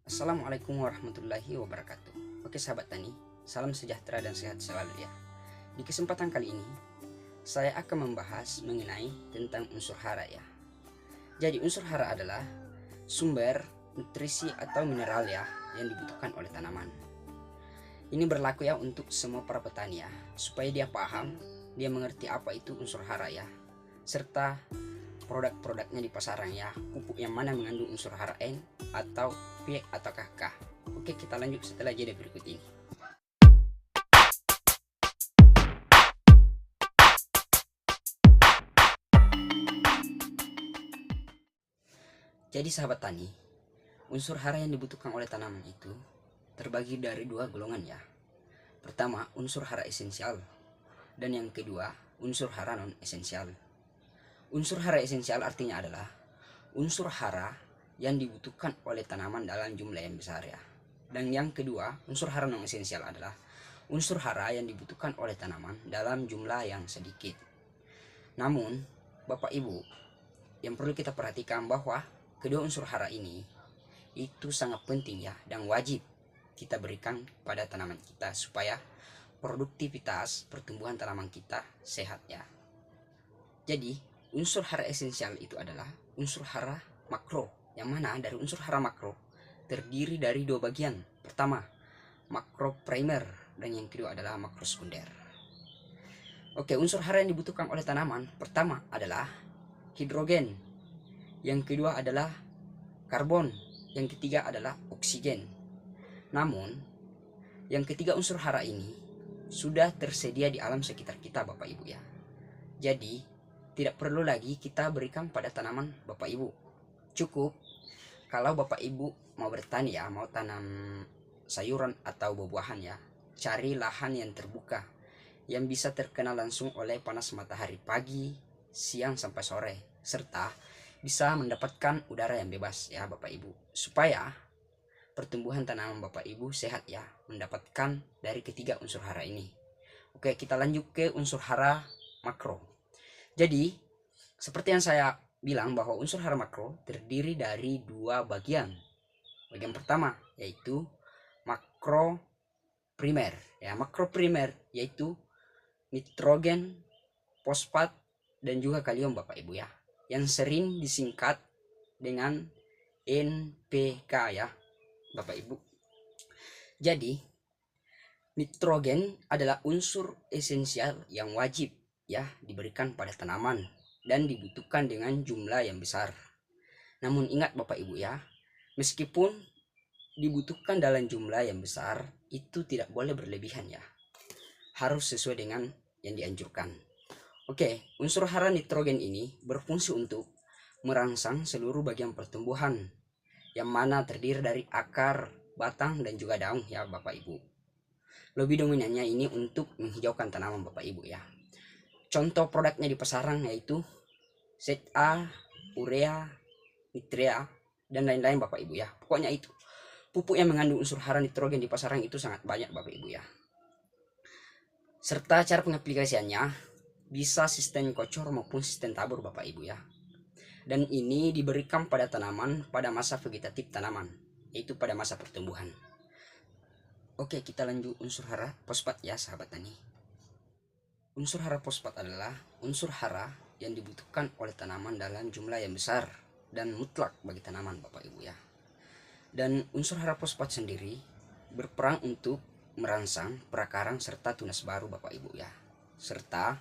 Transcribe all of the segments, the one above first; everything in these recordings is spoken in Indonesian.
Assalamualaikum warahmatullahi wabarakatuh. Oke sahabat tani, salam sejahtera dan sehat selalu ya. Di kesempatan kali ini, saya akan membahas mengenai tentang unsur hara ya. Jadi unsur hara adalah sumber nutrisi atau mineral ya yang dibutuhkan oleh tanaman. Ini berlaku ya untuk semua para petani ya, supaya dia paham, dia mengerti apa itu unsur hara ya, serta produk-produknya di pasaran ya, pupuk yang mana mengandung unsur hara N atau P atau K. Oke, kita lanjut setelah jeda berikut ini. Jadi sahabat tani, unsur hara yang dibutuhkan oleh tanaman itu terbagi dari dua golongan ya. Pertama, unsur hara esensial, dan yang kedua, unsur hara non esensial. Unsur hara esensial artinya adalah unsur hara yang dibutuhkan oleh tanaman dalam jumlah yang besar ya. Dan yang kedua, unsur hara non esensial adalah unsur hara yang dibutuhkan oleh tanaman dalam jumlah yang sedikit. Namun, Bapak Ibu, yang perlu kita perhatikan bahwa kedua unsur hara ini itu sangat penting ya, dan wajib kita berikan pada tanaman kita supaya produktivitas pertumbuhan tanaman kita sehat ya. Jadi unsur hara esensial itu adalah unsur hara makro, yang mana dari unsur hara makro terdiri dari dua bagian. Pertama, makro primer, dan yang kedua adalah makro sekunder. Oke, unsur hara yang dibutuhkan oleh tanaman pertama adalah hidrogen, yang kedua adalah karbon, yang ketiga adalah oksigen. Namun, yang ketiga unsur hara ini sudah tersedia di alam sekitar kita Bapak Ibu ya. Jadi, tidak perlu lagi kita berikan pada tanaman Bapak Ibu. Cukup kalau Bapak Ibu mau bertani ya, mau tanam sayuran atau buah-buahan ya, cari lahan yang terbuka, yang bisa terkena langsung oleh panas matahari pagi, siang sampai sore, serta bisa mendapatkan udara yang bebas ya Bapak Ibu, supaya pertumbuhan tanaman Bapak Ibu sehat ya, mendapatkan dari ketiga unsur hara ini. Oke, kita lanjut ke unsur hara makro. Jadi, seperti yang saya bilang bahwa unsur hara makro terdiri dari dua bagian. Bagian pertama yaitu makro primer ya, makro primer yaitu nitrogen, fosfat, dan juga kalium Bapak Ibu ya, yang sering disingkat dengan NPK ya Bapak Ibu. Jadi nitrogen adalah unsur esensial yang wajib ya diberikan pada tanaman dan dibutuhkan dengan jumlah yang besar. Namun ingat Bapak Ibu ya, meskipun dibutuhkan dalam jumlah yang besar, itu tidak boleh berlebihan ya, harus sesuai dengan yang dianjurkan. Oke, unsur hara nitrogen ini berfungsi untuk merangsang seluruh bagian pertumbuhan, yang mana terdiri dari akar, batang, dan juga daun ya Bapak Ibu. Lebih dominannya ini untuk menghijaukan tanaman Bapak Ibu ya. Contoh produknya di pasaran yaitu ZA, urea, nitrea, dan lain-lain Bapak Ibu ya. Pokoknya itu pupuk yang mengandung unsur hara nitrogen di pasaran itu sangat banyak Bapak Ibu ya. Serta cara pengaplikasiannya bisa sistem kocor maupun sistem tabur Bapak Ibu ya. Dan ini diberikan pada tanaman pada masa vegetatif tanaman, yaitu pada masa pertumbuhan. Oke, kita lanjut unsur hara fosfat ya sahabat tani. Unsur hara fosfat adalah unsur hara yang dibutuhkan oleh tanaman dalam jumlah yang besar dan mutlak bagi tanaman Bapak Ibu ya. Dan unsur hara fosfat sendiri berperan untuk merangsang perakaran serta tunas baru Bapak Ibu ya, serta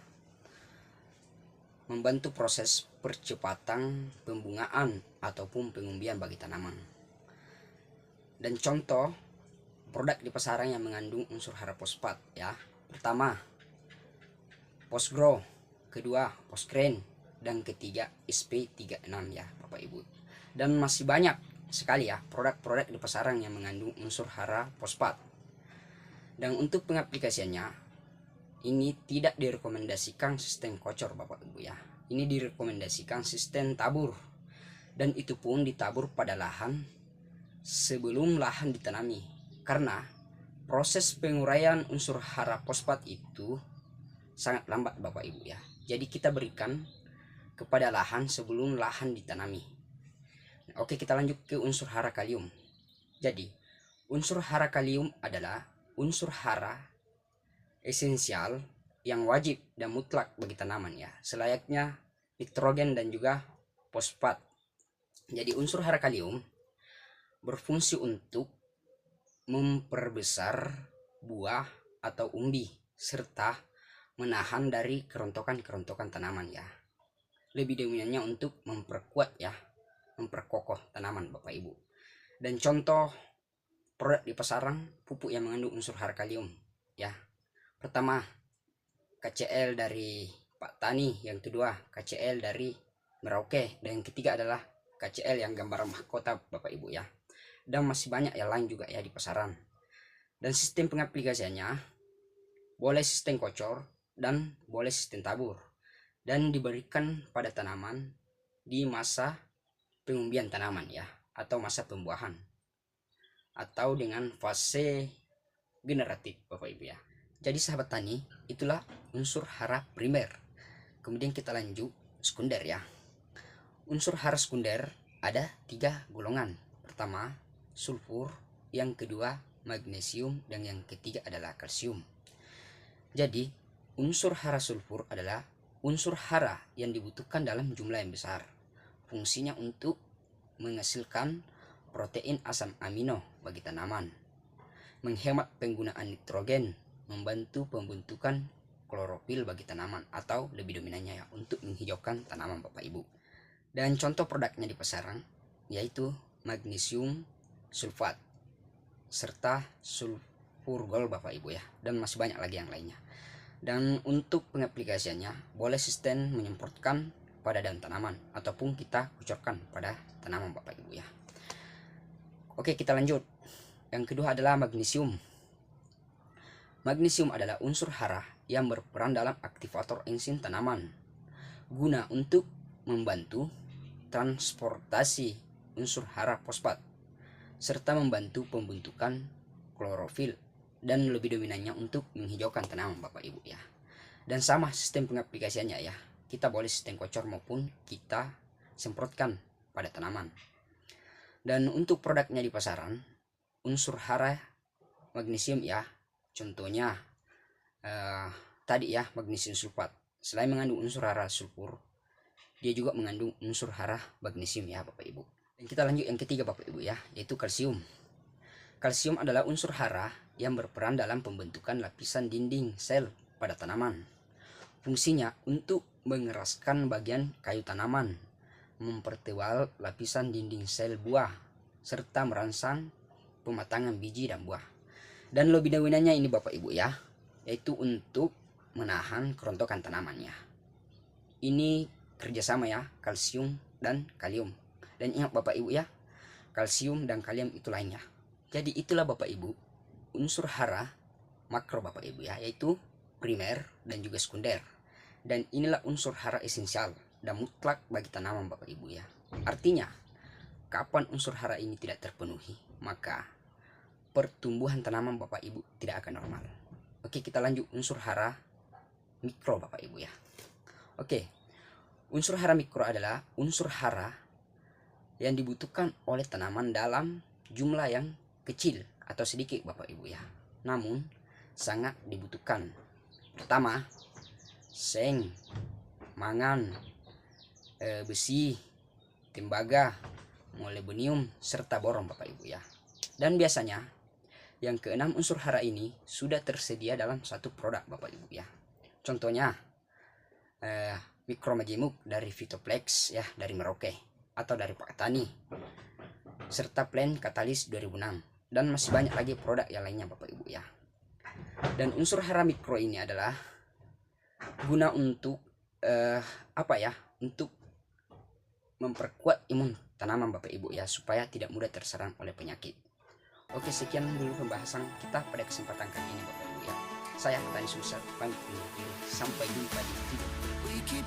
membantu proses percepatan pembungaan ataupun pengumbian bagi tanaman. Dan contoh produk di pasaran yang mengandung unsur hara fosfat ya, pertama Postgrow, kedua Postgrain, dan ketiga SP36 ya Bapak Ibu. Dan masih banyak sekali ya produk-produk di pasaran yang mengandung unsur hara fosfat. Dan untuk pengaplikasiannya ini tidak direkomendasikan sistem kocor Bapak Ibu ya. Ini direkomendasikan sistem tabur, dan itu pun ditabur pada lahan sebelum lahan ditanami, karena proses penguraian unsur hara fosfat itu sangat lambat Bapak Ibu ya. Jadi kita berikan kepada lahan sebelum lahan ditanami. Oke, kita lanjut ke unsur hara kalium. Jadi, unsur hara kalium adalah unsur hara esensial yang wajib dan mutlak bagi tanaman ya, selayaknya nitrogen dan juga fosfat. Jadi unsur hara kalium berfungsi untuk memperbesar buah atau umbi serta menahan dari kerontokan-kerontokan tanaman ya. Lebih dominannya untuk memperkuat ya, memperkokoh tanaman Bapak Ibu. Dan contoh produk di pasaran pupuk yang mengandung unsur hara kalium ya. Pertama KCL dari Pak Tani, yang kedua KCL dari Merauke, dan yang ketiga adalah KCL yang gambar mahkota Bapak Ibu ya. Dan masih banyak yang lain juga ya di pasaran. Dan sistem pengaplikasiannya boleh sistem kocor dan boleh sistem tabur, dan diberikan pada tanaman di masa pengumbian tanaman ya, atau masa pembuahan, atau dengan fase generatif Bapak Ibu ya. Jadi sahabat tani, itulah unsur hara primer. Kemudian kita lanjut sekunder ya. Unsur hara sekunder ada 3 golongan. Pertama sulfur, yang kedua magnesium, dan yang ketiga adalah kalsium. Jadi unsur hara sulfur adalah unsur hara yang dibutuhkan dalam jumlah yang besar. Fungsinya untuk menghasilkan protein asam amino bagi tanaman, menghemat penggunaan nitrogen, membantu pembentukan klorofil bagi tanaman, atau lebih dominannya ya untuk menghijaukan tanaman Bapak Ibu. Dan contoh produknya di pasaran yaitu magnesium sulfat serta sulfur gold Bapak Ibu ya, dan masih banyak lagi yang lainnya. Dan untuk pengaplikasiannya boleh sistem menyemprotkan pada daun tanaman ataupun kita kucurkan pada tanaman Bapak Ibu ya. Oke, kita lanjut. Yang kedua adalah magnesium. Magnesium adalah unsur hara yang berperan dalam aktivator enzim tanaman guna untuk membantu transportasi unsur hara fosfat serta membantu pembentukan klorofil, dan lebih dominannya untuk menghijaukan tanaman Bapak Ibu ya. Dan sama sistem pengaplikasiannya ya, kita boleh sistem kocor maupun kita semprotkan pada tanaman. Dan untuk produknya di pasaran, unsur hara magnesium ya, contohnya tadi ya magnesium sulfat. Selain mengandung unsur hara sulfur, dia juga mengandung unsur hara magnesium ya Bapak Ibu. Dan kita lanjut yang ketiga Bapak Ibu ya, yaitu kalsium. Kalsium adalah unsur hara yang berperan dalam pembentukan lapisan dinding sel pada tanaman. Fungsinya untuk mengeraskan bagian kayu tanaman, mempertebal lapisan dinding sel buah, serta merangsang pematangan biji dan buah. Dan lebih dominannya ini Bapak Ibu ya, yaitu untuk menahan kerontokan tanamannya. Ini kerjasama ya, kalsium dan kalium. Dan ingat Bapak Ibu ya, kalsium dan kalium itu lainnya. Jadi itulah Bapak Ibu unsur hara makro Bapak Ibu ya, yaitu primer dan juga sekunder. Dan inilah unsur hara esensial dan mutlak bagi tanaman Bapak Ibu ya. Artinya, kapan unsur hara ini tidak terpenuhi, maka pertumbuhan tanaman Bapak Ibu tidak akan normal. Oke, kita lanjut unsur hara mikro Bapak Ibu ya. Oke, unsur hara mikro adalah unsur hara yang dibutuhkan oleh tanaman dalam jumlah yang kecil atau sedikit Bapak Ibu ya, namun sangat dibutuhkan. Pertama, seng, mangan, besi, tembaga, molybdenum, serta boron Bapak Ibu ya. Dan biasanya yang keenam unsur hara ini sudah tersedia dalam satu produk Bapak Ibu ya. Contohnya mikromajemuk dari Phytoplex ya, dari Merauke atau dari Pak Tani, serta Plant Catalyst 2006, dan masih banyak lagi produk yang lainnya Bapak Ibu ya. Dan unsur hara mikro ini adalah guna untuk untuk memperkuat imun tanaman Bapak Ibu ya, supaya tidak mudah terserang oleh penyakit. Oke, sekian dulu pembahasan kita pada kesempatan kali ini Bapak Ibu ya. Saya Tani Sumser pamit undur diri. Sampai jumpa di video berikutnya.